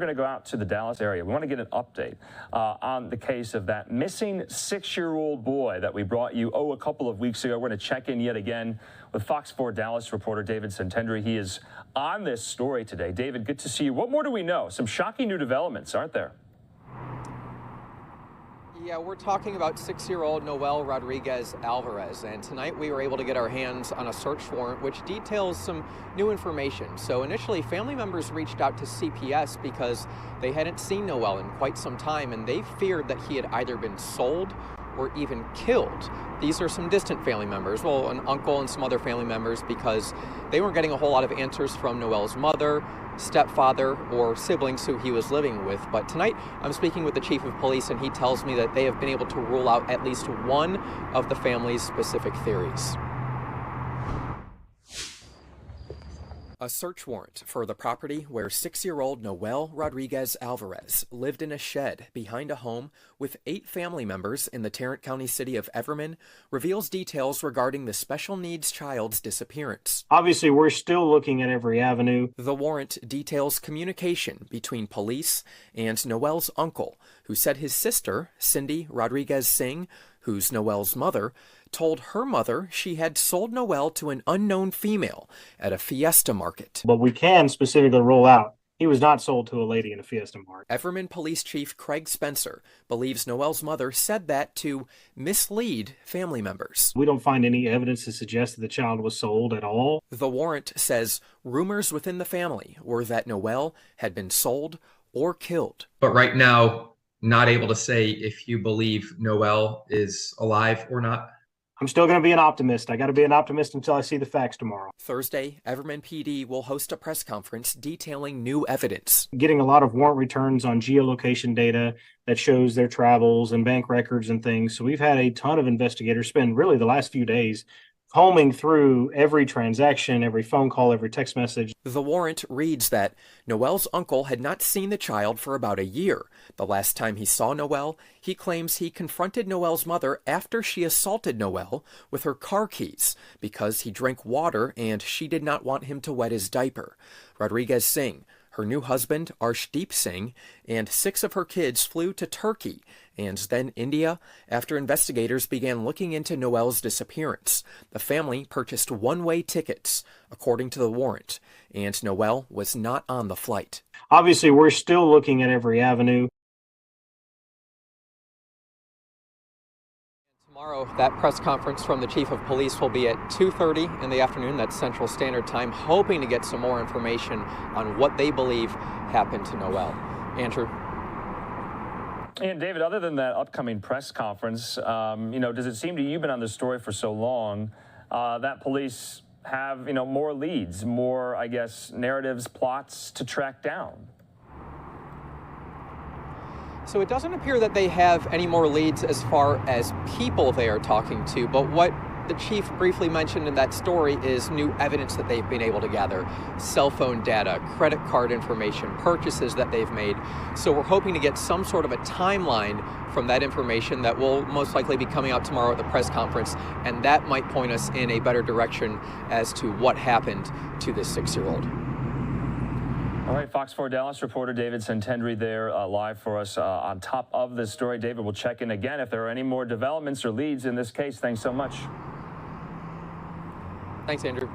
going to go out to the Dallas area. We want to get an update on the case of that missing 6-year-old boy that we brought you, a couple of weeks ago. We're going to check in yet again with Fox 4 Dallas reporter David Santendri. He is on this story today. David, good to see you. What more do we know? Some shocking new developments, aren't there? Yeah, we're talking about 6-year-old Noel Rodriguez-Alvarez, and tonight we were able to get our hands on a search warrant which details some new information. So initially, family members reached out to CPS because they hadn't seen Noel in quite some time, and they feared that he had either been sold or even killed. These are some distant family members, well, an uncle and some other family members, because they weren't getting a whole lot of answers from Noel's mother, stepfather, or siblings who he was living with. But tonight I'm speaking with the chief of police, and he tells me that they have been able to rule out at least one of the family's specific theories. A search warrant for the property where 6-year-old Noel Rodriguez-Alvarez lived in a shed behind a home with 8 family members in the Tarrant County city of Everman reveals details regarding the special needs child's disappearance. Obviously, we're still looking at every avenue. The warrant details communication between police and Noel's uncle, who said his sister, Cindy Rodriguez-Singh, who's Noel's mother, told her mother she had sold Noel to an unknown female at a Fiesta Market. But we can specifically rule out he was not sold to a lady in a Fiesta Market. Everman Police Chief Craig Spencer believes Noel's mother said that to mislead family members. We don't find any evidence to suggest that the child was sold at all. The warrant says rumors within the family were that Noel had been sold or killed. But right now, not able to say if you believe Noel is alive or not. I'm still going to be an optimist. I got to be an optimist until I see the facts tomorrow. Thursday, Everman PD will host a press conference detailing new evidence. Getting a lot of warrant returns on geolocation data that shows their travels and bank records and things. So we've had a ton of investigators spend really the last few days combing through every transaction, every phone call, every text message. The warrant reads that Noel's uncle had not seen the child for about a year. The last time he saw Noel, he claims he confronted Noel's mother after she assaulted Noel with her car keys because he drank water and she did not want him to wet his diaper. Rodriguez-Singh, her new husband, Arshdeep Singh, and 6 of her kids flew to Turkey and then India after investigators began looking into Noel's disappearance. The family purchased one-way tickets, according to the warrant, and Noel was not on the flight. Obviously, we're still looking at every avenue. Tomorrow, that press conference from the chief of police will be at 2:30 in the afternoon, that's Central Standard Time, hoping to get some more information on what they believe happened to Noel. Andrew? And David, other than that upcoming press conference, does it seem to you, you've been on this story for so long, that police have, more leads, more, I guess, narratives, plots to track down? So it doesn't appear that they have any more leads as far as people they are talking to, but what the chief briefly mentioned in that story is new evidence that they've been able to gather. Cell phone data, credit card information, purchases that they've made. So we're hoping to get some sort of a timeline from that information that will most likely be coming out tomorrow at the press conference, and that might point us in a better direction as to what happened to this 6-year-old. All right, Fox 4 Dallas reporter David Santendri there live for us on top of this story. David, we'll check in again if there are any more developments or leads in this case. Thanks so much. Thanks, Andrew.